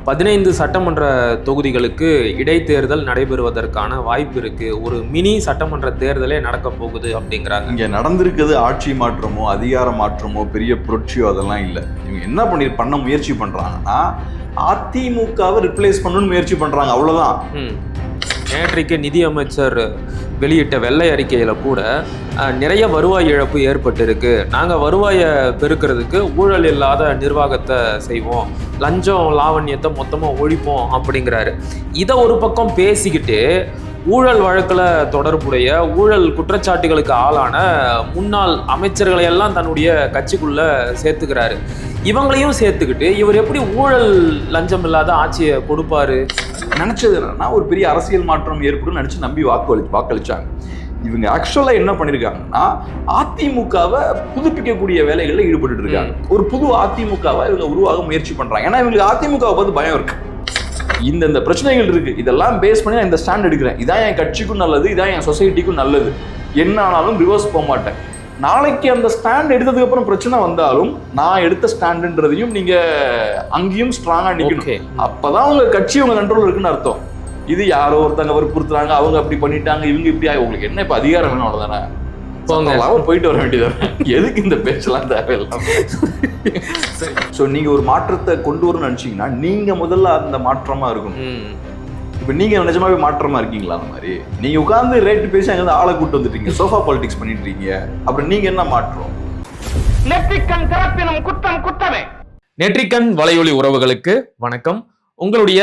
15 சட்டமன்ற தொகுதிகளுக்கு இடைத்தேர்தல் நடைபெறுவதற்கான வாய்ப்பு இருக்கு. ஒரு மினி சட்டமன்ற தேர்தலே நடக்க போகுது அப்படிங்கிறாங்க. இங்க நடந்திருக்கிறது ஆட்சி மாற்றமோ அதிகார மாற்றமோ பெரிய புரட்சியோ அதெல்லாம் இல்லை. இவங்க என்ன பண்ண முயற்சி பண்றாங்கன்னா அதிமுகவை ரிப்ளேஸ் பண்ணணும்னு முயற்சி பண்றாங்க, அவ்வளவுதான். நேற்றைக்கு நிதியமைச்சர் வெளியிட்ட வெள்ளை அறிக்கையில் கூட நிறைய வருவாய் இழப்பு ஏற்பட்டிருக்கு, நாங்கள் வருவாயை பெருக்கிறதுக்கு ஊழல் இல்லாத நிர்வாகத்தை செய்வோம், லஞ்சம் லாவண்யத்தை மொத்தமாக ஒழிப்போம் அப்படிங்கிறாரு. இதை ஒரு பக்கம் பேசிக்கிட்டு ஊழல் வழக்கில் தொடர்புடைய ஊழல் குற்றச்சாட்டுகளுக்கு ஆளான முன்னாள் அமைச்சர்களை எல்லாம் தன்னுடைய கட்சிக்குள்ளே சேர்த்துக்கிறாரு. இவங்களையும் சேர்த்துக்கிட்டு இவர் எப்படி ஊழல் லஞ்சம் இல்லாத ஆட்சியை கொடுப்பாரு? நினைச்சது என்னன்னா ஒரு பெரிய அரசியல் மாற்றம் ஏற்படும் நினைச்சு நம்பி வாக்களிச்சாங்க. இவங்க ஆக்சுவலா என்ன பண்ணிருக்காங்கன்னா அதிமுகவை புதுப்பிக்கக்கூடிய வேலைகளில் ஈடுபட்டு இருக்காங்க. ஒரு புது அதிமுகவை இவங்க உருவாக முயற்சி பண்றாங்க. ஏன்னா இவங்களுக்கு அதிமுகவை பார்த்து பயம் இருக்கு. இந்த பிரச்சனைகள் இருக்கு, இதெல்லாம் பேஸ் பண்ணி நான் இந்த ஸ்டாண்ட் எடுக்கிறேன், இதான் என் கட்சிக்கும் நல்லது, இதான் என் சொசைட்டிக்கும் நல்லது, என்ன ஆனாலும் ரிவர்ஸ் போக மாட்டேன். நாளைக்கு அந்த ஸ்டாண்ட் எடுத்ததுக்கு அப்புறம் பிரச்சனை வந்தாலும் நான் எடுத்த ஸ்டாண்டுன்றதையும் நீங்க அங்கேயும் ஸ்ட்ராங்கா நிக்கணும். அப்பதான் உங்க கட்சி உங்க கண்ட்ரோல் இருக்குன்னு அர்த்தம். இது யாரோ ஒருத்தங்க வற்புறுத்துறாங்க, அவங்க அப்படி பண்ணிட்டாங்க, இவங்க இப்படி உங்களுக்கு என்ன இப்ப அதிகாரம் வேணும், அவ்வளவுதானே, போயிட்டு வர வேண்டியதானே. எதுக்கு இந்த பேச்செல்லாம் தேவையில்லாம? சோ நீங்க ஒரு மாற்றத்தை கொண்டு வரணும்னு நினைச்சீங்கன்னா நீங்க முதல்ல அந்த மாற்றமா இருக்கணும். இப்ப நீங்க நிஜமாவே மாற்றமா இருக்கீங்களா? அந்த மாதிரி நீங்க உட்கார்ந்து ரேட்டு பேசி அங்க ஆளை கூட்டு வந்துட்டீங்க, சோஃபா பாலிடிக்ஸ் பண்ணிட்டு இருக்கீங்க, அப்புறம் நீங்க என்ன மாற்றம்? நெற்றிக்கண் திறப்பினும் குற்றம் குற்றமே. நெற்றிக்கண் வலையொலி உறவுகளுக்கு வணக்கம். உங்களுடைய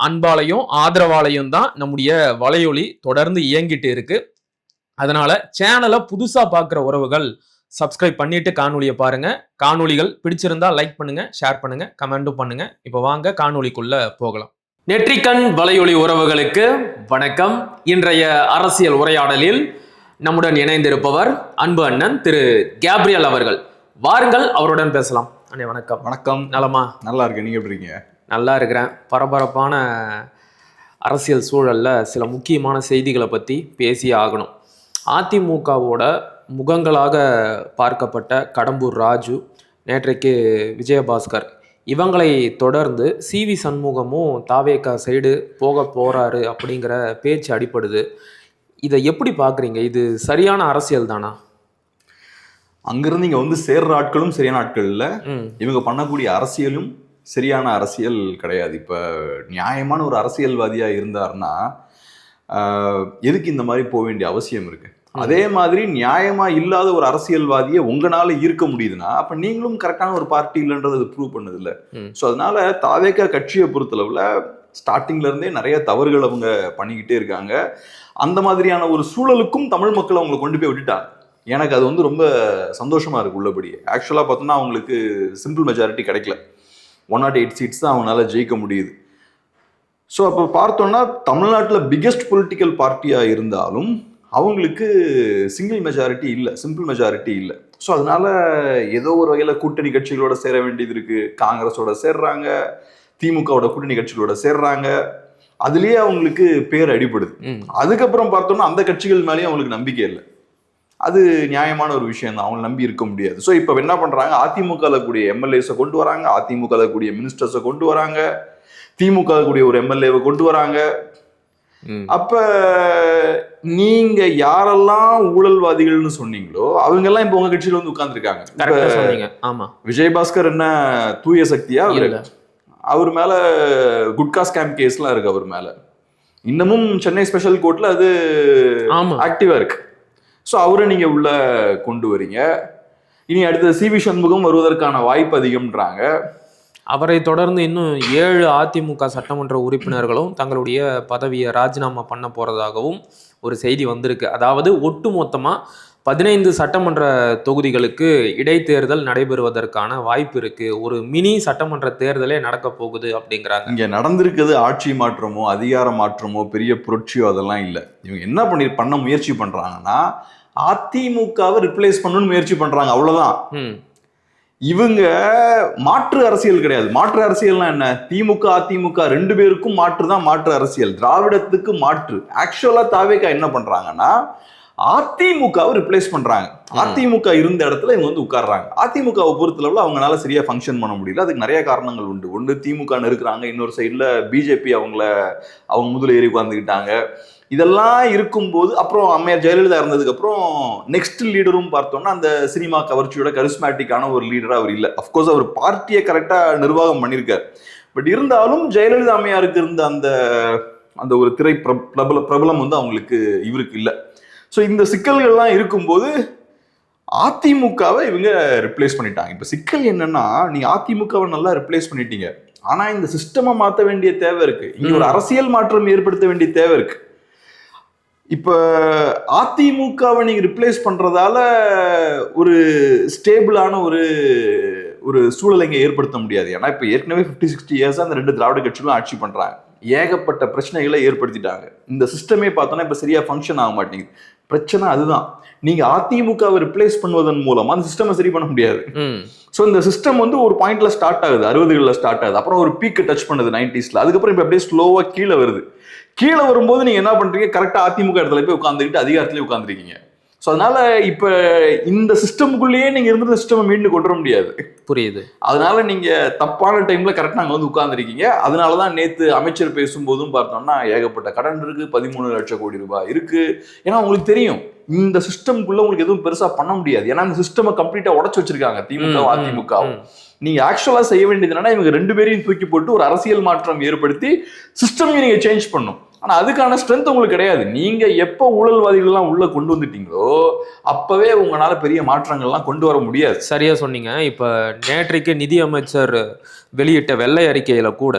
அன்பாலையும் ஆதரவாலையும் தான் நம்முடைய வலையொலி தொடர்ந்து இயங்கிட்டு இருக்கு. அதனால சேனலை புதுசா பார்க்குற உறவுகள் சப்ஸ்கிரைப் பண்ணிட்டு காணொலியை பாருங்க. காணொலிகள் பிடிச்சிருந்தா லைக் பண்ணுங்க, ஷேர் பண்ணுங்க, கமெண்ட்டும் பண்ணுங்க. இப்போ வாங்க காணொலிக்குள்ள போகலாம். நெற்றிக்கண் வலையொலி உறவுகளுக்கு வணக்கம். இன்றைய அரசியல் உரையாடலில் நம்முடன் இணைந்திருப்பவர் அன்பு அண்ணன் திரு கேப்ரியல் அவர்கள். வாருங்கள், அவருடன் பேசலாம். அண்ணே வணக்கம். வணக்கம். நலமா? நல்லா இருக்கு, நீங்க எப்படி இருக்கீங்க? நல்லா இருக்கிறேன். பரபரப்பான அரசியல் சூழல்ல சில முக்கியமான செய்திகளை பற்றி பேசி ஆகணும். அதிமுகவோட முகங்களாக பார்க்கப்பட்ட கடம்பூர் ராஜு, நேற்றைக்கு விஜயபாஸ்கர், இவங்களை தொடர்ந்து சிவி சண்முகமும் தாவேகா சைடு போக போறாரு அப்படிங்கிற பேச்சு அடிப்படுது. இதை எப்படி பார்க்குறீங்க? இது சரியான அரசியல் தானா? அங்கிருந்து இங்க வந்து சேர்ற ஆட்களும் சரியான ஆட்கள் இல்லை, இவங்க பண்ணக்கூடிய அரசியலும் சரியான அரசியல் கிடையாது. இப்ப நியாயமான ஒரு அரசியல்வாதியா இருந்தாருன்னா எதுக்கு இந்த மாதிரி போக வேண்டிய அவசியம் இருக்கு? அதே மாதிரி நியாயமா இல்லாத ஒரு அரசியல்வாதியை உங்களால ஈர்க்க முடியுதுன்னா அப்ப நீங்களும் கரெக்டான ஒரு பார்ட்டி இல்லைன்றது ப்ரூவ் பண்ணது இல்லை. ஸோ அதனால தாவேகா கட்சியை பொறுத்தளவுல ஸ்டார்டிங்ல இருந்தே நிறைய தவறுகள் அவங்க பண்ணிக்கிட்டே இருக்காங்க. அந்த மாதிரியான ஒரு சூழலுக்கும் தமிழ் மக்கள் அவங்களை கொண்டு போய் விட்டுட்டாங்க. எனக்கு அது வந்து ரொம்ப சந்தோஷமா இருக்கு. உள்ளபடி ஆக்சுவலா பார்த்தோம்னா அவங்களுக்கு சிம்பிள் மெஜாரிட்டி கிடைக்கல, 108 சீட்ஸ் தான் அவங்களால ஜெயிக்க முடியுது. ஸோ அப்போ பார்த்தோம்னா தமிழ்நாட்டில் பிக்கெஸ்ட் பொலிட்டிக்கல் பார்ட்டியாக இருந்தாலும் அவங்களுக்கு சிங்கிள் மெஜாரிட்டி இல்லை, சிம்பிள் மெஜாரிட்டி இல்லை. ஸோ அதனால ஏதோ ஒரு வகையில் கூட்டணி கட்சிகளோட சேர வேண்டியது இருக்கு. காங்கிரஸோட சேர்றாங்க, திமுகவோட கூட்டணி கட்சிகளோட சேர்றாங்க, அதுலேயே அவங்களுக்கு பேர் அடிபடுது. அதுக்கப்புறம் பார்த்தோம்னா அந்த கட்சிகள் மேலேயும் அவங்களுக்கு நம்பிக்கை இல்லை. அது நியாயமான ஒரு விஷயம் தான், அவங்க நம்பி இருக்க முடியாது. ஸோ இப்போ என்ன பண்றாங்க, அதிமுகல கூடிய எம்எல்ஏஸை கொண்டு வராங்க, அதிமுகல கூடிய மினிஸ்டர்ஸை கொண்டு வராங்க, திமுக கூடிய ஒரு எம்எல்ஏவை கொண்டு வராங்க. அப்ப நீங்க யாரெல்லாம் ஊழல்வாதிகள்னு சொன்னீங்களோ அவங்க எல்லாம் இப்ப உங்க கட்சியில வந்து உட்கார்ந்துருக்காங்க. ஆமா, விஜயபாஸ்கர் என்ன தூய சக்தியா? அவர் மேல குட்கா ஸ்கேம் கேஸ்லாம் இருக்கு அவர் மேல. இன்னமும் சென்னை ஸ்பெஷல் கோர்ட்ல அது ஆக்டிவா இருக்கு. ஸோ அவரை நீங்க உள்ள கொண்டு வரீங்க. இனி அடுத்த சிவி சண்முகம் வருவதற்கான வாய்ப்பு அதிகம்ன்றாங்க. அவரை தொடர்ந்து இன்னும் 7 அதிமுக சட்டமன்ற உறுப்பினர்களும் தங்களுடைய பதவியை ராஜினாமா பண்ண போறதாகவும் ஒரு செய்தி வந்திருக்கு. அதாவது ஒட்டுமொத்தமாக 15 சட்டமன்ற தொகுதிகளுக்கு இடைத்தேர்தல் நடைபெறுவதற்கான வாய்ப்பு இருக்கு, ஒரு மினி சட்டமன்ற தேர்தலே நடக்க போகுது அப்படிங்கிறாங்க. இங்க நடந்திருக்கிறது ஆட்சி மாற்றமோ அதிகார மாற்றமோ பெரிய புரட்சியோ அதெல்லாம் இல்லை. இவங்க என்ன பண்ண முயற்சி பண்றாங்கன்னா அதிமுகவை ரிப்ளேஸ் பண்ணணும்னு முயற்சி பண்றாங்க, அவ்வளவுதான். இவங்க மாற்று அரசியல் கிடையாது. மாற்று அரசியல்னா என்ன? திமுக அதிமுக ரெண்டு பேருக்கும் மாற்று தான் மாற்று அரசியல், திராவிடத்துக்கு மாற்று. ஆக்சுவலா தாவேகா என்ன பண்றாங்கன்னா அதிமுகவை ரிப்ளேஸ் பண்றாங்க. அதிமுக இருந்த இடத்துல இவங்க வந்து உட்கார்றாங்க. அதிமுகவை பொறுத்தளவுல அவங்களால சரியா ஃபங்க்ஷன் பண்ண முடியல. அதுக்கு நிறைய காரணங்கள் உண்டு. ஒன்று திமுக இருக்கிறாங்க, இன்னொரு சைட்ல பிஜேபி அவங்க முதல்ல ஏறி உட்கார்ந்துக்கிட்டாங்க. இதெல்லாம் இருக்கும்போது அப்புறம் அம்மையார் ஜெயலலிதா இருந்ததுக்கு அப்புறம் நெக்ஸ்ட் லீடரும் பார்த்தோம்னா அந்த சினிமா கவர்ச்சியோட கரிஸ்மேட்டிக்கான ஒரு லீடரா அவர் இல்லை. அப்கோர்ஸ் அவர் பார்ட்டியை கரெக்டா நிர்வாகம் பண்ணியிருக்காரு. பட் இருந்தாலும் ஜெயலலிதா அம்மையாருக்கு இருந்த அந்த அந்த ஒரு திரை பிரபலம் வந்து அவங்களுக்கு இவருக்கு இல்லை. ஸோ இந்த சிக்கல்கள்லாம் இருக்கும்போது அதிமுகவை இவங்க ரிப்ளேஸ் பண்ணிட்டாங்க. இப்போ சிக்கல் என்னன்னா, நீங்க அதிமுகவை நல்லா ரிப்ளேஸ் பண்ணிட்டீங்க, ஆனா இந்த சிஸ்டமை மாற்ற வேண்டிய தேவை இருக்கு. இங்க ஒரு அரசியல் மாற்றம் ஏற்படுத்த வேண்டிய தேவை இருக்கு. இப்ப அதிமுகவை நீங்க ரிப்ளேஸ் பண்றதால ஒரு ஸ்டேபிளான ஒரு சூழலை இங்க ஏற்படுத்த முடியாது. ஏன்னா இப்ப ஏற்கனவே 50-60 இயர்ஸ் அந்த ரெண்டு திராவிட கட்சிகளும் ஆட்சி பண்றாங்க. ஏகப்பட்ட பிரச்சனைகளை ஏற்படுத்திட்டாங்க. இந்த சிஸ்டமே பார்த்தோன்னா இப்ப சரியா ஃபங்க்ஷன் ஆக மாட்டேங்குது. பிரச்சனை அதுதான். நீங்க அதிமுகவை ரிப்ளேஸ் பண்ணுவதன் மூலமா அந்த சிஸ்டமை சரி பண்ண முடியாது. ஸோ இந்த சிஸ்டம் வந்து ஒரு பாயிண்ட்ல ஸ்டார்ட் ஆகுது, 60களில் ஸ்டார்ட் ஆகுது, அப்புறம் ஒரு பீக்கை டச் பண்ணுது 90ஸ்ல, அதுக்கப்புறம் இப்போ அப்படியே ஸ்லோவா கீழே வருது. கீழே வரும்போது நீங்க என்ன பண்றீங்க, கரெக்டா அதிமுக இடத்துல போய் உட்காந்துக்கிட்டு அதிகாரத்திலேயே உட்காந்துருக்கீங்க. ஸோ அதனால இப்ப இந்த சிஸ்டமுக்குள்ளேயே நீங்க இருந்த சிஸ்டமை மீண்டு கொண்டு வர முடியாது. புரியுது. அதனால நீங்க தப்பான டைம்ல கரெக்டா அங்க வந்து உட்கார்ந்துருக்கீங்க. அதனாலதான் நேத்து அமைச்சர் பேசும்போதும் பார்த்தோம்னா ஏகப்பட்ட கடன் இருக்கு, 13 லட்சம் கோடி ரூபாய் இருக்கு. ஏன்னா உங்களுக்கு தெரியும் இந்த சிஸ்டம்குள்ள உங்களுக்கு எதுவும் பெருசா பண்ண முடியாது. ஏன்னா இந்த சிஸ்டமை கம்ப்ளீட்டா உடச்சு வச்சிருக்காங்க திமுக அதிமுக. நீங்க ஆக்சுவலா செய்ய வேண்டியது என்னன்னா, இவங்க ரெண்டு பேரையும் தூக்கி போட்டு ஒரு அரசியல் மாற்றம் ஏற்படுத்தி சிஸ்டம் நீங்க சேஞ்ச் பண்ணும். ஆனா அதுக்கான ஸ்ட்ரென்த் உங்களுக்கு கிடையாது. நீங்க எப்ப ஊழல்வாதிகள் எல்லாம் உள்ள கொண்டு வந்துட்டீங்களோ அப்பவே உங்களால பெரிய மாற்றங்கள்லாம் கொண்டு வர முடியாது. சரியா சொன்னீங்க. இப்ப நேற்றைக்கு நிதி அமைச்சர் வெளியிட்ட வெள்ளை அறிக்கையில கூட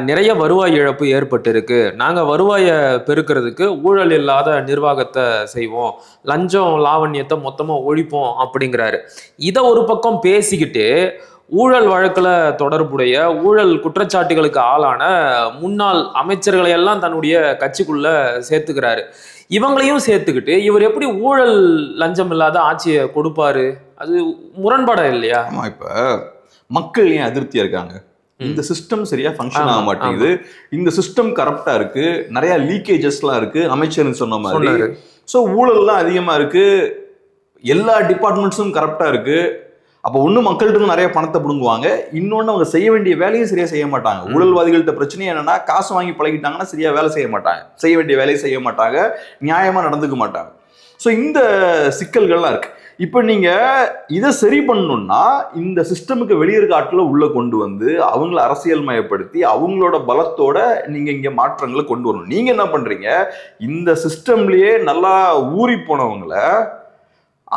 நிறைய வருவாய் இழப்பு ஏற்பட்டு இருக்கு, நாங்க வருவாயை பெருக்கிறதுக்கு ஊழல் இல்லாத நிர்வாகத்தை செய்வோம், லஞ்சம் லாவண்யத்தை மொத்தமா ஒழிப்போம் அப்படிங்கிறாரு. இதை ஒரு பக்கம் பேசிக்கிட்டு ஊழல் வழக்குல தொடர்புடைய ஊழல் குற்றச்சாட்டுகளுக்கு ஆளான முன்னாள் அமைச்சர்களை எல்லாம் தன்னுடைய கட்சிக்குள்ள சேர்த்துக்கிறாரு. இவங்களையும் சேர்த்துக்கிட்டு இவர் எப்படி ஊழல் லஞ்சம் இல்லாத ஆட்சியை கொடுப்பாரு? அது முரண்பாடா இல்லையா? ஆமா, இப்ப மக்கள் ஏன் அதிருப்தியா இருக்காங்க? இந்த சிஸ்டம் சரியா ஃபங்க்ஷன் ஆக மாட்டேங்குது, இந்த சிஸ்டம் கரப்டா இருக்கு, நிறைய லீக்கேஜஸ்லாம் இருக்கு, அமைச்சர் சொன்ன மாதிரி. ஸோ ஊழல்லாம் அதிகமா இருக்கு, எல்லா டிபார்ட்மெண்ட்ஸும் கரப்டா இருக்கு. அப்போ ஒண்ணு மக்கள்கிட்ட நிறைய பணத்தை பிடுங்குவாங்க, இன்னொன்னு அவங்க செய்ய வேண்டிய வேலையும் சரியா செய்ய மாட்டாங்க. ஊழல்வாதிகள்கிட்ட பிரச்சனை என்னன்னா, காசு வாங்கி பழகிட்டாங்கன்னா சரியா வேலை செய்ய மாட்டாங்க, செய்ய வேண்டிய வேலையை செய்ய மாட்டாங்க, நியாயமா நடந்துக்க மாட்டாங்க. ஸோ இந்த சிக்கல்கள்லாம் இருக்கு. இப்போ நீங்க இதை சரி பண்ணணும்னா இந்த சிஸ்டமுக்கு வெளியிருக்க ஆட்களை உள்ள கொண்டு வந்து அவங்கள அரசியல் மயப்படுத்தி அவங்களோட பலத்தோட நீங்க இங்க மாற்றங்களை கொண்டு வரணும். நீங்க என்ன பண்றீங்க, இந்த சிஸ்டம்லயே நல்லா ஊறி போனவங்களை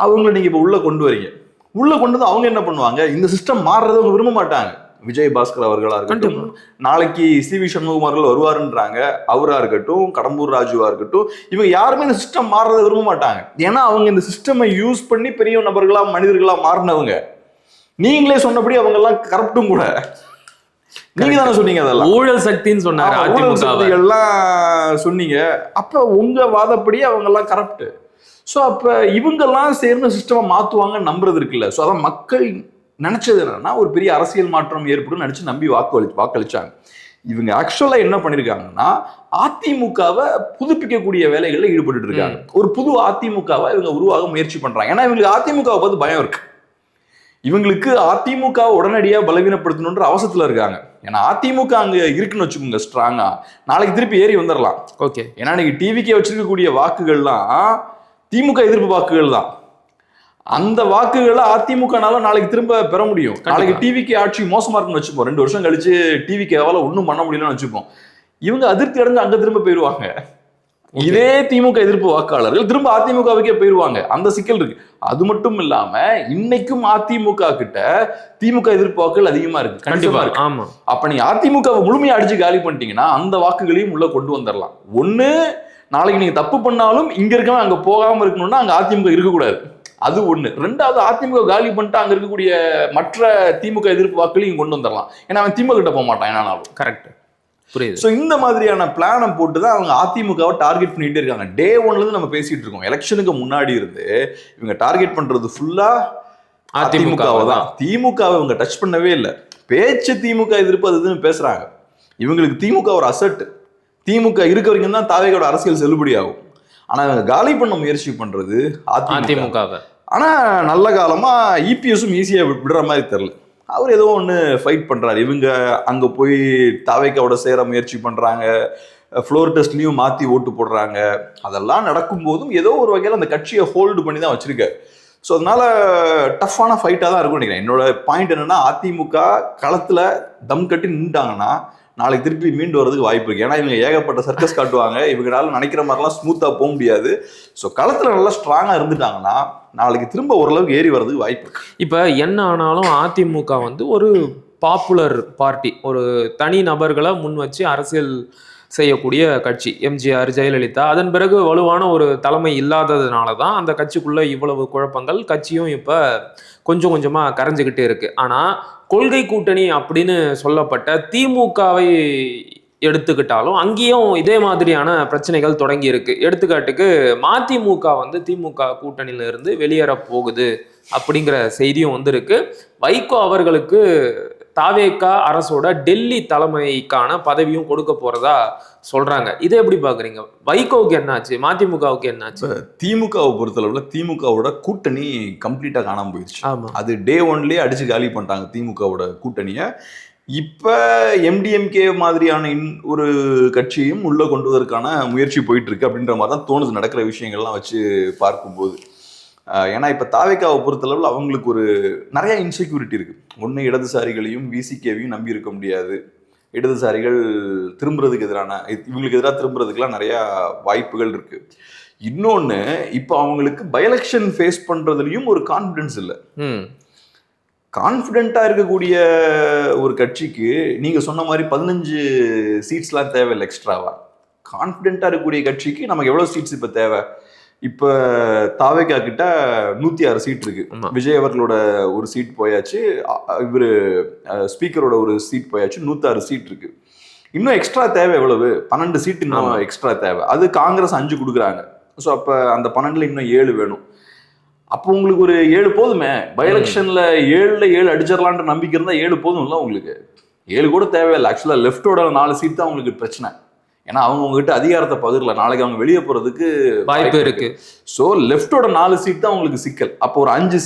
அவங்கள நீங்க இப்ப உள்ள கொண்டு வரீங்க. உள்ள கொண்டு வந்து அவங்க என்ன பண்ணுவாங்க, இந்த சிஸ்டம் மாறுறதை அவங்க விரும்ப மாட்டாங்க. விஜய் பாஸ்கர் அவர்களா இருக்கட்டும், நாளைக்கு CV சண்முகமார்கள் வருவாருன்றாங்க, அவரா இருக்கட்டும், கடம்பூர் ராஜுவா இருக்கட்டும், இவங்க யாருமே இந்த சிஸ்டம் மாறுறதை விரும்ப மாட்டாங்க. ஏன்னா அவங்க இந்த சிஸ்டமை யூஸ் பண்ணி பெரிய நபர்களா மனிதர்களா மாறினவங்க. நீங்களே சொன்னபடி அவங்க எல்லாம் கரப்டும் கூட. நீங்க தானே சொன்னீங்க, அதெல்லாம் ஊழல் சக்தின்னு சொன்னாங்க, ஊழல் சக்தி எல்லாம் சொன்னீங்க. அப்ப உங்க வாதப்படி அவங்க எல்லாம் கரப்ட். ஸோ அப்போ இவங்கெல்லாம் சேர்ந்து சிஸ்டமை மாற்றுவாங்கன்னு நம்புறது இருக்குல்ல. ஸோ அதான் மக்கள் நினைச்சது என்னன்னா, ஒரு பெரிய அரசியல் மாற்றம் ஏற்படும் நினைச்சு நம்பி வாக்களிச்சாங்க. இவங்க ஆக்சுவலா என்ன பண்ணிருக்காங்கன்னா, அதிமுகவை புதுப்பிக்கக்கூடிய வேலைகளில் ஈடுபட்டு இருக்காங்க. ஒரு புது அதிமுகவை இவங்க உருவாக முயற்சி பண்றாங்க. ஏன்னா இவங்களுக்கு அதிமுகவை பார்த்து பயம் இருக்கு. இவங்களுக்கு அதிமுக உடனடியாக பலவீனப்படுத்தணுன்ற அவசரத்துல இருக்காங்க. ஏன்னா அதிமுக அங்க இருக்குன்னு வச்சுக்கோங்க ஸ்ட்ராங்கா, நாளைக்கு திருப்பி ஏறி வந்துடலாம். ஓகே, ஏன்னா இன்னைக்கு டிவிக்கே வச்சிருக்கக்கூடிய வாக்குகள்லாம் திமுக எதிர்ப்பு வாக்குகள் தான். அந்த வாக்குகளை அதிமுகனால நாளைக்கு திரும்ப பெற முடியும். நாளைக்கு டிவிக்கு ஆட்சி மோசமா இருக்குன்னு வச்சுப்போம், 2 வருஷம் கழிச்சு டிவிக்காவால ஒன்றும் பண்ண முடியலன்னு வச்சுப்போம். இவங்க அதிருப்தி அடைஞ்சு அங்க திரும்ப போயிருவாங்க. இதே திமுக எதிர்ப்பு வாக்காளர்கள் திரும்ப அதிமுகவுக்கே போயிருவாங்க. அந்த சிக்கல் இருக்கு. அது மட்டும் இல்லாம இன்னைக்கும் அதிமுக கிட்ட திமுக எதிர்ப்பு வாக்குகள் அதிகமா இருக்கு, கண்டிப்பா இருக்கு. ஆமா, அப்ப நீங்க அதிமுகவை முழுமையா அடிச்சு காலி பண்ணிட்டீங்கன்னா அந்த வாக்குகளையும் உள்ள கொண்டு வந்துடலாம். ஒண்ணு, நாளைக்கு நீங்க தப்பு பண்ணாலும் இங்க இருக்கவன் அங்க போகாம இருக்கணும்னா அங்க அதிமுக இருக்கக்கூடாது, அது ஒண்ணு. ரெண்டாவது, அதிமுக காலி பண்ணிட்டு அங்க இருக்கக்கூடிய மற்ற திமுக எதிர்ப்பு வாக்குகளையும் கொண்டு வந்துடலாம். ஏன்னா அவன் திமுக கிட்ட போக மாட்டான் என்னாலும். கரெக்ட், புரியுது. ஸோ இந்த மாதிரியான பிளானை போட்டு தான் அவங்க அதிமுகவை டார்கெட் பண்ணிட்டே இருக்காங்க. டே 1ல இருந்து நம்ம பேசிட்டு இருக்கோம். எலெக்ஷனுக்கு முன்னாடி இருந்து இவங்க டார்கெட் பண்றது ஃபுல்லா அதிமுகவை தான். திமுகவை இவங்க டச் பண்ணவே இல்லை. பேச்சு திமுக எதிர்ப்பு அதுன்னு பேசுறாங்க. இவங்களுக்கு திமுக ஒரு அசட். திமுக இருக்க வரைக்கும் தான் தாவேகோட அரசியல் செல்லுபடி ஆகும். ஆனா இவங்க காலி பண்ண முயற்சி பண்றது அதிமுகவை. ஆனா நல்ல காலமா இபிஎஸும் ஈஸியா விடுற மாதிரி தெரியல. அவர் ஏதோ ஒன்று ஃபைட் பண்றாரு. இவங்க அங்க போய் தாவேக்காவோட சேர முயற்சி பண்றாங்க, ஃப்ளோர் டெஸ்ட்லயும் மாத்தி ஓட்டு போடுறாங்க. அதெல்லாம் நடக்கும் போதும் ஏதோ ஒரு வகையில் அந்த கட்சியை ஹோல்டு பண்ணி தான் வச்சிருக்காரு. ஸோ அதனால டஃப்பான ஃபைட்டாக தான் இருக்கும் நினைக்கிறேன். என்னோட பாயிண்ட் என்னன்னா, அதிமுக களத்துல தம் கட்டி நின்றுட்டாங்கன்னா நாளைக்கு திருப்பி மீண்டு வரதுக்கு வாய்ப்பு இருக்கு. ஏன்னா இவங்க ஏகப்பட்ட சர்க்கஸ் காட்டுவாங்க, இவங்களால நினைக்கிற மாதிரிலாம் ஸ்மூத்தா போக முடியாது. ஸோ களத்துல நல்லா ஸ்ட்ராங்கா இருந்துட்டாங்கன்னா நாளைக்கு திரும்ப ஓரளவுக்கு ஏறி வர்றதுக்கு வாய்ப்பு இருக்கு. இப்ப என்ன ஆனாலும் அதிமுக வந்து ஒரு பாப்புலர் பார்ட்டி, ஒரு தனி நபர்களை முன் வச்சு அரசியல் செய்யக்கூடிய கட்சி. எம்ஜிஆர், ஜெயலலிதா, அதன் பிறகு வலுவான ஒரு தலைமை இல்லாததுனால தான் அந்த கட்சிக்குள்ள இவ்வளவு குழப்பங்கள். கட்சியும் இப்ப கொஞ்சம் கொஞ்சமா கரைஞ்சுக்கிட்டே இருக்கு. ஆனா கொள்கை கூட்டணி அப்படின்னு சொல்லப்பட்ட திமுகவை எடுத்துக்கிட்டாலும் அங்கேயும் இதே மாதிரியான பிரச்சனைகள் தொடங்கி இருக்கு. எடுத்துக்காட்டுக்கு மதிமுக வந்து திமுக கூட்டணியில இருந்து வெளியேற போகுது அப்படிங்கிற செய்தியும் வந்திருக்கு. வைகோ அவர்களுக்கு தாவேகா அரசோட டெல்லி தலைமைக்கான பதவியும் கொடுக்க போறதா சொல்றாங்க. இதை எப்படி பாக்குறீங்க? வைகோவுக்கு என்னாச்சு, மதிமுகவுக்கு என்னாச்சு? திமுகவை பொறுத்தளவுல திமுகவோட கூட்டணி கம்ப்ளீட்டா காணாம போயிடுச்சு. அது டே ஒன்லயே அடிச்சு காலி பண்ணிட்டாங்க திமுகவோட கூட்டணியை. இப்ப எம்டிஎம்கே மாதிரியான ஒரு கட்சியும் உள்ள கொண்டு வருவதற்கான முயற்சி போயிட்டு இருக்கு அப்படின்ற மாதிரி தான் தோணுது நடக்கிற விஷயங்கள்லாம் வச்சு பார்க்கும்போது. ஏன்னா இப்ப தாவேக்காவை பொறுத்தளவில் அவங்களுக்கு ஒரு நிறைய இன்செக்யூரிட்டி இருக்கு. ஒன்று, இடதுசாரிகளையும் விசிகேவையும் நம்பி இருக்க முடியாது. இடதுசாரிகள் திரும்புறதுக்கு எதிரான, இவங்களுக்கு எதிராக திரும்புறதுக்குலாம் நிறைய வாய்ப்புகள் இருக்கு. இன்னொன்னு, இப்போ அவங்களுக்கு பை எலெக்ஷன் ஃபேஸ் பண்றதுலயும் ஒரு கான்ஃபிடன்ஸ் இல்லை. கான்ஃபிடென்ட்டா இருக்கக்கூடிய ஒரு கட்சிக்கு நீங்க சொன்ன மாதிரி 15 சீட்ஸ்லாம் தேவையில்லை எக்ஸ்ட்ராவா. கான்ஃபிடென்ட்டா இருக்கக்கூடிய கட்சிக்கு நமக்கு எவ்வளவு சீட்ஸ் இப்ப தேவை? இப்ப தாவேகா கிட்ட 106 சீட் இருக்கு. விஜய் அவர்களோட ஒரு சீட் போயாச்சு, இவரு ஸ்பீக்கரோட ஒரு சீட் போயாச்சு, 106 சீட் இருக்கு. இன்னும் எக்ஸ்ட்ரா தேவை எவ்வளவு? 12 சீட் இன்னும் எக்ஸ்ட்ரா தேவை. அது காங்கிரஸ் 5 கொடுக்குறாங்க. ஸோ அப்ப அந்த 12ல இன்னும் 7 வேணும். அப்போ உங்களுக்கு ஒரு 7 போதுமே. பை எலெக்ஷன்ல 7ல 7 அடிச்சிடலான்ற நம்பிக்கை இருந்தா 7 போதும்ல உங்களுக்கு. 7 கூட தேவையில்லை. ஆக்சுவலா லெஃப்டோட 4 சீட் தான் உங்களுக்கு பிரச்சனை. ஏன்னா அவங்க உங்ககிட்ட அதிகாரத்தை பகிரல, நாளைக்கு அவங்க வெளியே போறதுக்கு வாய்ப்பு இருக்கு. ஸோ லெஃப்டோட 4 சீட் தான் உங்களுக்கு சிக்கல். அப்போ ஒரு 5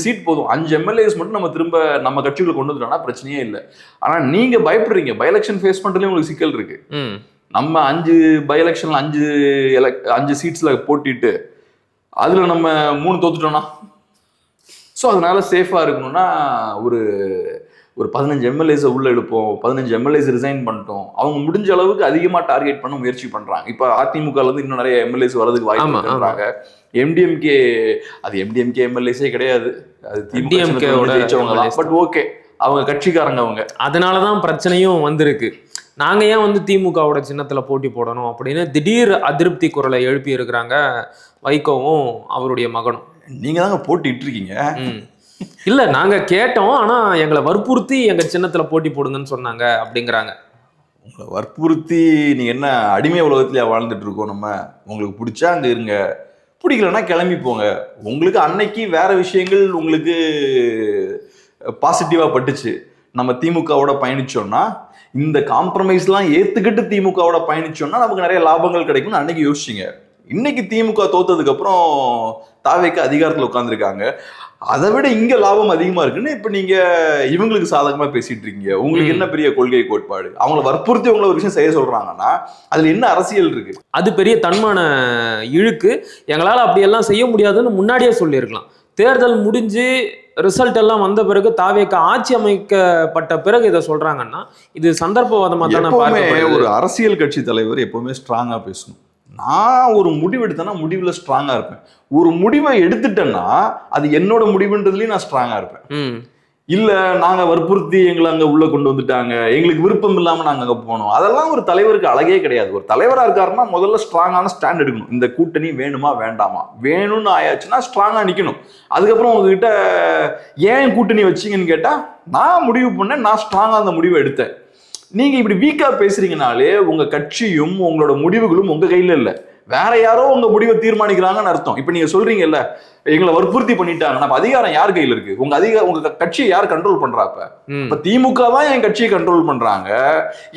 சீட் போதும். 5 எம்எல்ஏஸ் மட்டும் நம்ம திரும்ப நம்ம கட்சிகளை கொண்டு வந்துட்டோம்னா பிரச்சனையே இல்லை. ஆனா நீங்க பயப்படுறீங்க, பை எலெக்ஷன் ஃபேஸ் பண்றதுலயும் உங்களுக்கு சிக்கல் இருக்கு. நம்ம 5 பை எலெக்ஷன்ல 5 சீட்ஸ்ல போட்டிட்டு அதுல நம்ம 3 தோத்துட்டோம்னா, ஸோ அதனால சேஃபா இருக்கணும்னா ஒரு 15 எம்எல்ஏஸை உள்ள எழுப்போம், 15 எம்எல்ஏஸ் ரிசைன் பண்ணிட்டோம். அவங்க முடிஞ்ச அளவுக்கு அதிகமா டார்கெட் பண்ண முயற்சி பண்றாங்க. இப்ப அதிமுகல இருந்து இன்னும் நிறைய எம்எல்ஏஸ் வரதுக்கு வாய்ப்பு பண்றாங்க. எம்டிஎம்கே, அது எம்டிஎம்கே எம்எல்ஏஸே கிடையாது, அது திமுக. பட் ஓகே, அவங்க கட்சிக்காரங்க அவங்க. அதனாலதான் பிரச்சனையும் வந்திருக்கு. நாங்க ஏன் வந்து திமுகவோட சின்னத்துல போட்டி போடணும் அப்படின்னு திடீர் அதிருப்தி குரலை எழுப்பி இருக்கிறாங்க வைகோவும் அவருடைய மகனும். நீங்க தாங்க போட்டிட்டு இருக்கீங்க. இல்ல, நாங்க கேட்டோம், ஆனா எங்களை வற்புறுத்தி எங்க சின்னத்துல போட்டி போடுங்கன்னு சொன்னாங்க அப்படிங்கிறாங்க. உங்களை வற்புறுத்தி நீங்க என்ன அடிமை உலகத்திலேயே வாழ்ந்துட்டு இருக்கோம் நம்ம? உங்களுக்கு பிடிச்சா அங்க இருங்க, பிடிக்கலன்னா கிளம்பி போங்க. உங்களுக்கு அன்னைக்கு வேற விஷயங்கள் உங்களுக்கு பாசிட்டிவா பட்டுச்சு. நம்ம திமுகவோட பயணிச்சோம்னா, இந்த காம்ப்ரமைஸ்லாம் ஏத்துக்கிட்டு திமுகவோட பயணிச்சோம்னா நமக்கு நிறைய லாபங்கள் கிடைக்கும்னு அன்னைக்கு யோசிச்சிங்க. இன்னைக்கு திமுக தோத்ததுக்கு அப்புறம் தாவேக்கு அதிகாரத்தில் உட்கார்ந்துருக்காங்க. அதை விட இங்க லாபம் அதிகமா இருக்குன்னு இப்ப நீங்க இவங்களுக்கு சாதகமா பேசிட்டு இருக்கீங்க. உங்களுக்கு என்ன பெரிய கொள்கை கோட்பாடு? அவங்கள வற்புறுத்தி உங்களை ஒரு விஷயம் செய்ய சொல்றாங்கன்னா அதுல என்ன அரசியல் இருக்கு? அது பெரிய தன்மான இழுக்கு. எங்களால அப்படியெல்லாம் செய்ய முடியாதுன்னு முன்னாடியே சொல்லியிருக்கலாம். தேர்தல் முடிஞ்சு ரிசல்ட் எல்லாம் வந்த பிறகு தாவேக்கா ஆட்சி அமைக்கப்பட்ட பிறகு இதை சொல்றாங்கன்னா இது சந்தர்ப்பவாதமா தானே. ஒரு அரசியல் கட்சி தலைவர் எப்பவுமே ஸ்ட்ராங்கா பேசணும். நான் ஒரு முடிவு எடுத்தேன்னா முடிவுல ஸ்ட்ராங்கா இருப்பேன். ஒரு முடிவை எடுத்துட்டேன்னா அது என்னோட முடிவுன்றதுலயும் நான் ஸ்ட்ராங்கா இருப்பேன். இல்ல நாங்க வற்புறுத்தி எங்களை அங்க உள்ள கொண்டு வந்துட்டாங்க, எங்களுக்கு விருப்பம் இல்லாம நாங்க அங்க போனோம், அதெல்லாம் ஒரு தலைவருக்கு அழகே கிடையாது. ஒரு தலைவரா இருக்காருன்னா முதல்ல ஸ்ட்ராங்கான ஸ்டாண்ட் எடுக்கணும். இந்த கூட்டணி வேணுமா வேண்டாமா, வேணும்னு ஆயாச்சுன்னா ஸ்ட்ராங்கா நிக்கணும். அதுக்கப்புறம் உங்ககிட்ட ஏன் கூட்டணி வச்சீங்கன்னு கேட்டா நான் முடிவு பண்ணேன், நான் ஸ்ட்ராங்கா அந்த முடிவை எடுத்தேன். நீங்க இப்படி வீக்கா பேசுறீங்கனாலே உங்க கட்சியும் உங்களோட முடிவுகளும் உங்க கையில இல்ல, வேற யாரோ உங்க முடிவை தீர்மானிக்கிறாங்கன்னு அர்த்தம். இப்ப நீங்க சொல்றீங்கல்ல எங்களை வற்புறுத்தி பண்ணிட்டாங்க, நம்ம அதிகாரம் யார் கையில இருக்கு? உங்க கட்சியை யார் கண்ட்ரோல் பண்றா? இப்ப திமுக தான் என் கட்சியை கண்ட்ரோல் பண்றாங்க,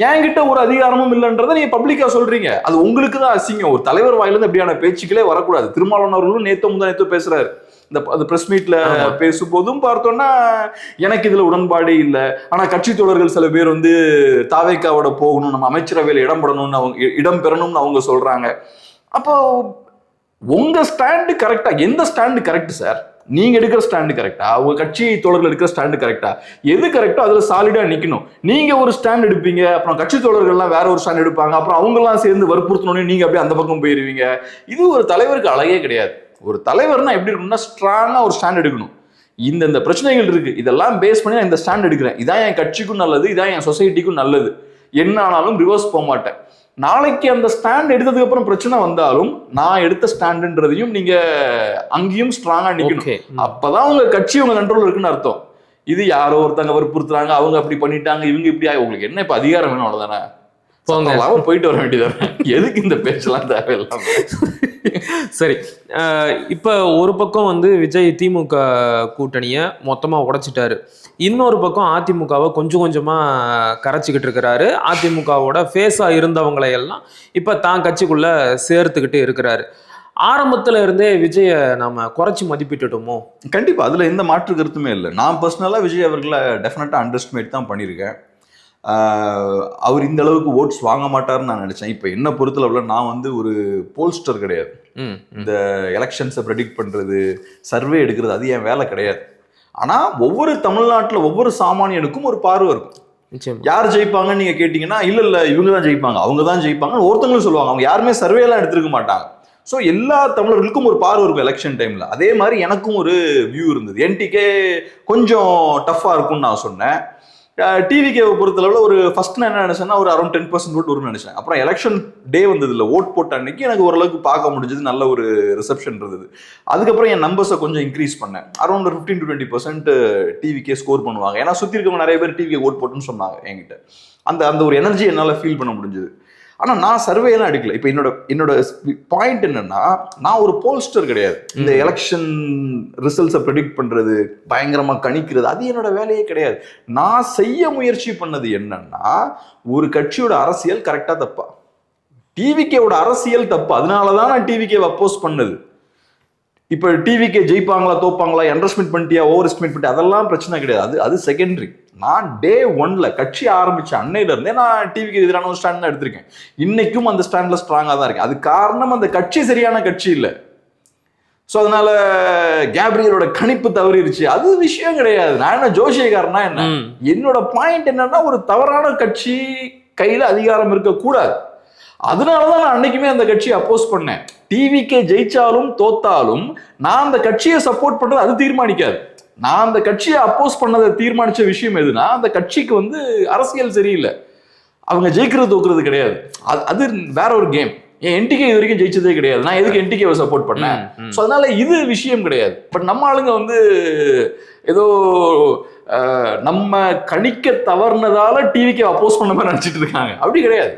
என்கிட்ட ஒரு அதிகாரமும் இல்லைன்றதை நீங்க பப்ளிக்கா சொல்றீங்க. அது உங்களுக்கு தான் அசிங்கம். ஒரு தலைவர் வாயிலிருந்து அப்படியான பேச்சுக்களே வரக்கூடாது. திருமாவளவன் அவர்களும் நேத்து பேசுறாரு. இந்த பிரஸ் மீட்ல பேசும்போதும் பார்த்தோம்னா எனக்கு இதுல உடன்பாடு இல்லை, ஆனா கட்சி தோழர்கள் சில பேர் வந்து தாவேக்காவோட போகணும், நம்ம அமைச்சரவையில இடம் பெறணும்னு அவங்க சொல்றாங்க. அப்போ உங்க ஸ்டாண்டு கரெக்டா? எந்த ஸ்டாண்டு கரெக்ட் சார்? நீங்க எடுக்கிற ஸ்டாண்டு கரெக்டா? உங்க கட்சி தோழர்கள் எடுக்கிற ஸ்டாண்டு கரெக்டா? எது கரெக்டோ அதுல சாலிடா நிக்கணும். நீங்க ஒரு ஸ்டாண்ட் எடுப்பீங்க, அப்புறம் கட்சி தோழர்கள்லாம் வேற ஒரு ஸ்டாண்ட் எடுப்பாங்க, அப்புறம் அவங்க எல்லாம் சேர்ந்து வற்புறுத்தணும்னு நீங்க அப்படியே அந்த பக்கம் போயிருவீங்க. இது ஒரு தலைவருக்கு அழகே கிடையாது. ஒரு தலைவர்னா எப்படி இருக்கணும்னா ஸ்ட்ராங்கா ஒரு ஸ்டாண்ட் எடுக்கணும். இந்த பிரச்சனைகள் இருக்கு, இதெல்லாம் பேஸ் பண்ணி நான் இந்த ஸ்டாண்ட் எடுக்கிறேன், இதான் என் கட்சிக்கும் நல்லது, இதான் என் சொசைட்டிக்கும் நல்லது, என்ன ஆனாலும் ரிவர்ஸ் போக மாட்டேன். நாளைக்கு அந்த ஸ்டாண்ட் எடுத்ததுக்கு அப்புறம் பிரச்சனை வந்தாலும் நான் எடுத்த ஸ்டாண்டுன்றதையும் நீங்க அங்கேயும் ஸ்ட்ராங்கா நிக்கணும். அப்பதான் உங்க கட்சி உங்க கண்ட்ரோல் இருக்குன்னு அர்த்தம். இது யாரோ ஒருத்தங்க வற்புறுத்துறாங்க, அவங்க அப்படி பண்ணிட்டாங்க, இவங்க இப்படி உங்களுக்கு என்ன இப்ப அதிகாரம் வேணும்? அவ்வளவுதானே, போயிட்டு வர வேண்டியது. எதுக்கு இந்த பேச்செல்லாம் தேவையில்லாம? சரி, இப்ப ஒரு பக்கம் வந்து விஜய் திமுக கூட்டணியை மொத்தமா உடைச்சிட்டாரு, இன்னொரு பக்கம் அதிமுகவை கொஞ்சம் கொஞ்சமா கரைச்சிக்கிட்டு இருக்கிறாரு. அதிமுகவோட ஃபேஸா இருந்தவங்களை எல்லாம் இப்ப தான் கட்சிக்குள்ள சேர்த்துக்கிட்டு இருக்கிறாரு. ஆரம்பத்துல இருந்தே விஜய நாம குறைச்சி மதிப்பிட்டுட்டோமோ? கண்டிப்பா, அதுல எந்த மாற்று கருத்துமே இல்லை. நான் பர்சனலா விஜய் அவர்களை டெஃபினட்டா அண்டர்ஸ்டிமேட் தான் பண்ணியிருக்கேன். அவர் இந்த அளவுக்கு ஓட்ஸ் வாங்க மாட்டாருன்னு நான் நினைச்சேன். இப்போ என்ன பொறுத்தளவுல நான் வந்து ஒரு போல்ஸ்டர் கிடையாது. இந்த எலெக்ஷன்ஸை ப்ரெடிக்ட் பண்றது, சர்வே எடுக்கிறது அது என் வேலை கிடையாது. ஆனா ஒவ்வொரு தமிழ்நாட்டில் ஒவ்வொரு சாமானியனுக்கும் ஒரு பார்வை இருக்கும். யார் ஜெயிப்பாங்கன்னு நீங்க கேட்டீங்கன்னா இல்ல இவங்க தான் ஜெயிப்பாங்க, அவங்க தான் ஜெயிப்பாங்க ஒருத்தவங்களும் சொல்லுவாங்க. அவங்க யாருமே சர்வே எல்லாம் எடுத்துருக்க மாட்டாங்க. ஸோ எல்லா தமிழர்களுக்கும் ஒரு பார்வை இருக்கும் எலெக்ஷன் டைம்ல. அதே மாதிரி எனக்கும் ஒரு வியூ இருந்தது. என்டிகே கொஞ்சம் டஃபா இருக்கும்னு நான் சொன்னேன். டிவிகேவை பொறுத்தளவில் ஒரு ஃபர்ஸ்ட் நான் என்ன நினைச்சேன்னா ஒரு அரௌண்ட் 10% ஓட் வரும்னு நினைச்சேன். அப்புறம் எலெக்ஷன் டே வந்தது இல்லை, ஓட் போட்ட அன்னைக்கு எனக்கு ஓரளவுக்கு பார்க்க முடிஞ்சது, நல்ல ஒரு ரிசப்ஷன் இருந்தது. அதுக்கப்புறம் என் நம்பர்ஸை கொஞ்சம் இன்க்ரீஸ் பண்ணேன். அரௌண்ட் 15 to 20% டிவிகே ஸ்கோர் பண்ணுவாங்க. ஏன்னா சுற்றி இருக்கவங்க நிறைய பேர் டிவிகே ஓட் போட்டுன்னு சொன்னாங்க என்கிட்ட. அந்த ஒரு எனர்ஜி என்னால் ஃபீல் பண்ண முடிஞ்சது. ஆனால் நான் சர்வே எல்லாம் எடுக்கல. இப்போ என்னோட பாயிண்ட் என்னன்னா, நான் ஒரு போல்ஸ்டர் கிடையாது. இந்த எலெக்ஷன் ரிசல்ட்ஸை ப்ரெடிக்ட் பண்றது, பயங்கரமா கணிக்கிறது, அது என்னோட வேலையே கிடையாது. நான் செய்ய முயற்சி பண்ணது என்னன்னா, ஒரு கட்சியோட அரசியல் கரெக்டா தப்பா, டிவிகேவோட அரசியல் தப்பு, அதனாலதான் நான் டிவிகே அப்போஸ் பண்ணது. இப்ப டிவிகே ஜெயிப்பாங்களா தோப்பாங்களா, அண்டர்ஸ்டிமேட் பண்ணிட்டியா ஓவர் எஸ்டிமேட் பண்ணிட்டியா, அதெல்லாம் பிரச்சனை கிடையாது. அது செகண்டரி. நான் டே 1ல கட்சி ஆரம்பிச்ச அன்னையில இருந்தே நான் டிவிக்கு எதிரான ஒரு ஸ்டாண்ட் தான் எடுத்திருக்கேன். இன்னைக்கும் அந்த ஸ்டாண்ட்ல ஸ்ட்ராங்கா தான் இருக்கேன். அது காரணம் அந்த கட்சி சரியான கட்சி இல்லை. ஸோ அதனால கேப்ரியலோட கணிப்பு தவறிடுச்சு, அது விஷயம் கிடையாது. நான் என்ன ஜோசியக்காரனா என்ன? என்னோட பாயிண்ட் என்னன்னா, ஒரு தவறான கட்சி கையில அதிகாரம் இருக்கக்கூடாது. அதனாலதான் நான் அன்னைக்குமே அந்த கட்சியை அப்போஸ் பண்ணேன். டிவிகே ஜெயிச்சாலும் தோத்தாலும் நான் அந்த கட்சியை சப்போர்ட் பண்றது அது தீர்மானிக்காது. நான் அந்த கட்சியை அப்போஸ் பண்ணதை தீர்மானிச்ச விஷயம் எதுனா, அந்த கட்சிக்கு வந்து அரசியல் சரியில்லை, அவங்க ஜெயிக்கிறது தோக்குறது கிடையாது, அது வேற ஒரு கேம். என் என்டிகே இது வரைக்கும் ஜெயிச்சதே கிடையாது, நான் எதுக்கு என்டிகேவை சப்போர்ட் பண்ணேன்? ஸோ அதனால இது விஷயம் கிடையாது. பட் நம்ம ஆளுங்க வந்து ஏதோ நம்ம கணிக்க தவறுனதால டிவிக்கு அப்போஸ் பண்ண மாதிரி நினைச்சிட்டு இருக்காங்க. அப்படி கிடையாது.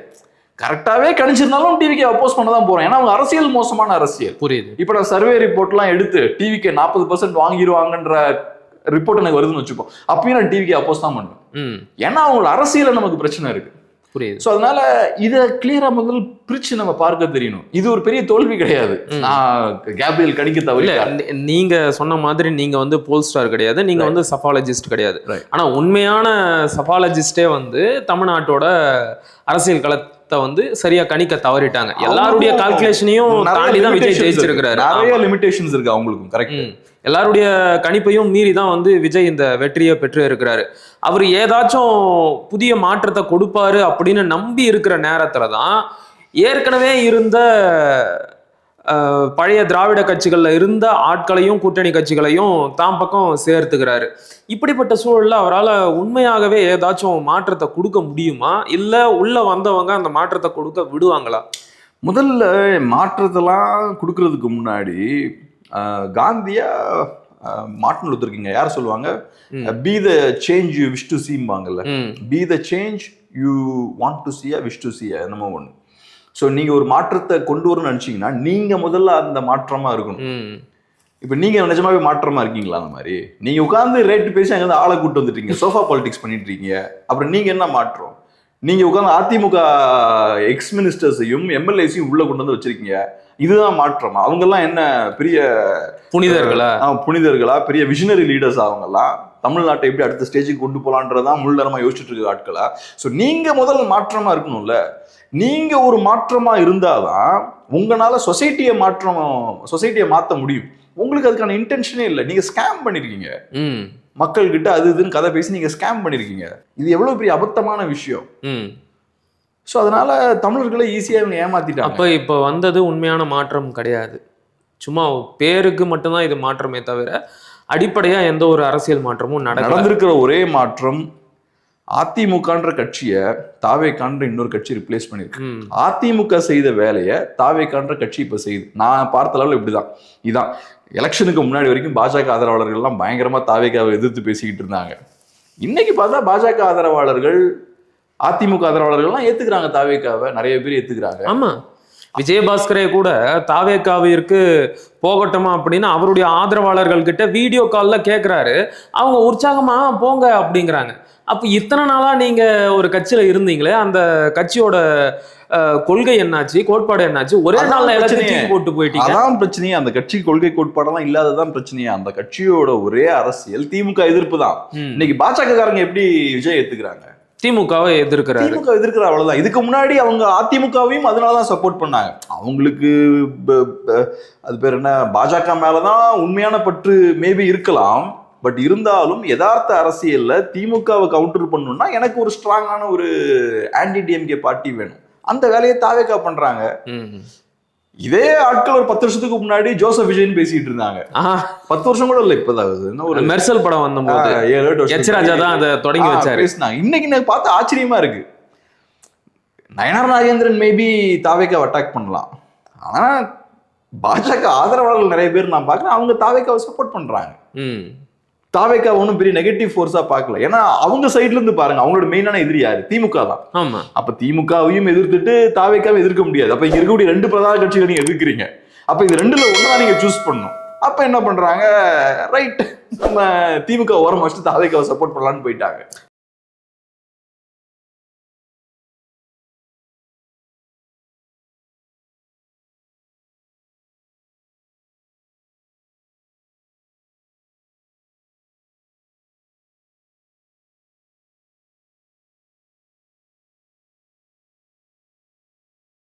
கரெக்டாவே கணிச்சிருந்தாலும் டிவிக்கு அப்போஸ் பண்ண தான் போறோம். ஏன்னா அவங்க அரசியல் மோசமான அரசியல். புரியுது. இப்ப நான் சர்வே ரிப்போர்ட்லாம் எடுத்து டிவிக்கு 40% வாங்கிடுவாங்கன்ற ரிப்போர்ட் எனக்கு வருதுன்னு வச்சுப்போம், அப்பயும் நான் டிவிக்கு அப்போஸ் தான் பண்ணுவேன். ஏன்னா அவங்களோட அரசியல நமக்கு பிரச்சனை இருக்கு. புரியுது. ஸோ அதனால இதை கிளியரா முதல் பிரிச்சு நம்ம பார்க்க தெரியணும். இது ஒரு பெரிய தோல்வி கிடையாது. கேப்ரியல் கணிக்க தவிர நீங்க சொன்ன மாதிரி நீங்க வந்து போல்ஸ்டார் கிடையாது, நீங்க வந்து சஃபாலஜிஸ்ட் கிடையாது. ஆனா உண்மையான சஃபாலஜிஸ்டே வந்து தமிழ்நாட்டோட அரசியல் களத்தை வந்து சரியா கணிக்க தவறிட்டாங்க. எல்லாருடைய கால்குலேஷனையும் தாண்டி தான் விஜய் ஜெயிச்சிருக்கிறாரு. நிறைய லிமிடேஷன்ஸ் இருக்கு அவங்களுக்கும். கரெக்ட். எல்லாருடைய கணிப்பையும் மீறி தான் வந்து விஜய் இந்த வெற்றியை பெற்று இருக்கிறாரு. அவர் ஏதாச்சும் புதிய மாற்றத்தை கொடுப்பாரு அப்படின்னு நம்பி இருக்கிற நேரத்துல தான் ஏற்கனவே இருந்த பழைய திராவிட கட்சிகள்ல இருந்த ஆட்களையும் கூட்டணி கட்சிகளையும் தான் பக்கம் சேர்த்துக்கிறாரு. இப்படிப்பட்ட சூழல்ல அவரால் உண்மையாகவே ஏதாச்சும் மாற்றத்தை கொடுக்க முடியுமா, இல்ல உள்ள வந்தவங்க அந்த மாற்றத்தை கொடுக்க விடுவாங்களா? முதல்ல மாற்றத்தெல்லாம் கொடுக்கறதுக்கு முன்னாடி காந்தியா மார்ட்டின் லூத்தர் கிங் யார் சொல்லுவாங்க, be the change you wish to சீம்பாங்கல்ல, be the change you want to see wish to see. நம்ம ஒன்று ஸோ நீங்க ஒரு மாற்றத்தை கொண்டு வரணும்னு நினைச்சீங்கன்னா நீங்க முதல்ல அந்த மாற்றமா இருக்கணும். இப்ப நீங்க நிஜமாவே மாற்றமா இருக்கீங்களா? அந்த மாதிரி நீங்க உட்கார்ந்து ரேட்டு பேசி அங்க ஆளை கூட்டு வந்துட்டீங்க, சோஃபா பாலிடிக்ஸ் பண்ணிட்டு இருக்கீங்க. அப்புறம் நீங்க என்ன மாற்றம்? நீங்க உட்கார்ந்து அதிமுக எக்ஸ் மினிஸ்டர்ஸையும் எம்எல்ஏஸையும் உள்ள கொண்டு வந்து வச்சிருக்கீங்க. இதுதான் மாற்றம்? அவங்க எல்லாம் என்ன பெரிய புனிதர்களா, பெரிய விஷனரி லீடர்ஸ்? அவங்க எல்லாம் தமிழ்நாட்டை எப்படி அடுத்த ஸ்டேஜுக்கு கொண்டு போலான்றதான் முள்ளரமா யோசிச்சுட்டு இருக்க ஆட்களா? ஸோ நீங்க முதல்ல மாற்றமா இருக்கணும்ல. நீங்க ஒரு மாற்றமா இருந்தாதான் உங்களால சொசைட்டியை மாற்ற முடியும். உங்களுக்கு அதுக்கான இன்டென்ஷனே இல்லை. நீங்க ஸ்கேம் பண்ணிருக்கீங்க மக்கள் கிட்ட, அது இதுன்னு கதை பேசி நீங்க ஸ்கேம் பண்ணிருக்கீங்க. இது எவ்வளவு பெரிய அபத்தமான விஷயம். ஸோ அதனால தமிழர்களை ஈஸியா இவங்க ஏமாத்திட்டாங்க. இப்போ வந்தது உண்மையான மாற்றம் கிடையாது, சும்மா பேருக்கு மட்டும்தான் இது மாற்றமே தவிர அடிப்படையா எந்த ஒரு அரசியல் மாற்றமும் நடந்திருக்கிற ஒரே மாற்றம் அதிமுகன்ற கட்சியை தாவேகான்ற இன்னொரு கட்சி ரிப்ளேஸ் பண்ணிருக்கு. அதிமுக செய்த வேலையை தாவேகான்ற கட்சி இப்ப செய்யுது. நான் பார்த்த அளவில் இப்படிதான். இதான் எலெக்ஷனுக்கு முன்னாடி வரைக்கும் பாஜக ஆதரவாளர்கள் எல்லாம் பயங்கரமா தாவேகாவை எதிர்த்து பேசிக்கிட்டு இருந்தாங்க. இன்னைக்கு பார்த்தா பாஜக ஆதரவாளர்கள், அதிமுக ஆதரவாளர்கள்லாம் ஏத்துக்கிறாங்க தாவேகாவை, நிறைய பேர் ஏத்துக்கிறாங்க. ஆமா, விஜயபாஸ்கரே கூட தாவேகாவிற்கு போகட்டுமா அப்படின்னு அவருடைய ஆதரவாளர்கள் கிட்ட வீடியோ கால்ல கேட்கிறாரு. அவங்க உற்சாகமா போங்க அப்படிங்கிறாங்க. அப்ப இத்தனை நாளா நீங்க ஒரு கட்சியில இருந்தீங்களே, அந்த கட்சியோட கொள்கை என்னாச்சு, கோட்பாடு என்னாச்சு? ஒரே நாள்ல எல்லாத்தையும் போட்டு போயிட்டீங்க. அதான் பிரச்சனையே. அந்த கட்சி கொள்கை கோட்பாடெல்லாம் இல்லாததான் பிரச்சனையே. அந்த கட்சியோட ஒரே அரசியல் திமுக எதிர்ப்பு தான். இன்னைக்கு பாஜக காரங்க எப்படி விஜய் ஏத்துக்கிறாங்க? திமுகவை எதிர்க்கிறாரு. திமுக எதிர்க்கிற அவ்வளவுதான். இதுக்கு முன்னாடி அவங்க அதிமுகவையும் அதனாலதான் சப்போர்ட் பண்ணாங்க. அவங்களுக்கு அது பேர் என்ன, பாஜக மேலதான் உண்மையான பற்று மேபி இருக்கலாம். பட் இருந்தாலும் யதார்த்த அரசியல்ல திமுகவை கவுண்டர் பண்ணணும்னா எனக்கு ஒரு ஸ்ட்ராங்கான ஒரு ஆன்டி டிஎம்கே பார்ட்டி வேணும். அந்த வேலையை தாவேகா பண்றாங்க. இதே ஆட்கள் ஒரு 10 வருஷத்துக்கு முன்னாடி ஜோசப் விஜயன் பேசிட்டு இருந்தாங்க. 10 வருஷம் கூட இல்ல, இப்பதான் ஒரு மெர்சல் படம் வந்தபோது 7-8 வருஷம் ராஜா தான் அதை தொடங்கி வச்சாரு. இன்னைக்கு எனக்கு பார்த்து ஆச்சரியமா இருக்கு. நயனார் நாகேந்திரன் மேபி தாவேகாவை அட்டாக் பண்ணலாம். ஆனா பாஜக ஆதரவாளர்கள் நிறைய பேர் நான் பாக்குறேன், அவங்க தாவேகாவை சப்போர்ட் பண்றாங்க. தாவேகா ஒன்றும் பெரிய நெகட்டிவ் ஃபோர்ஸா பார்க்கல. ஏன்னா அவங்க சைட்ல இருந்து பாருங்க, அவங்களோட மெயினான எதிரி யாரு? திமுக தான். ஆமா. அப்ப திமுகவையும் எதிர்த்துட்டு தாவேகாவை எதிர்க்க முடியாது. அப்ப இங்க இருக்கக்கூடிய 2 பிரதான கட்சிகளை நீங்க எதிர்க்கிறீங்க. அப்ப இது 2ல ஒண்ணுதான் நீங்க சூஸ் பண்ணணும். அப்ப என்ன பண்றாங்க, ரைட் நம்ம திமுக ஓரம் வச்சுட்டு தாவேகாவை சப்போர்ட் பண்ணலான்னு போயிட்டாங்க.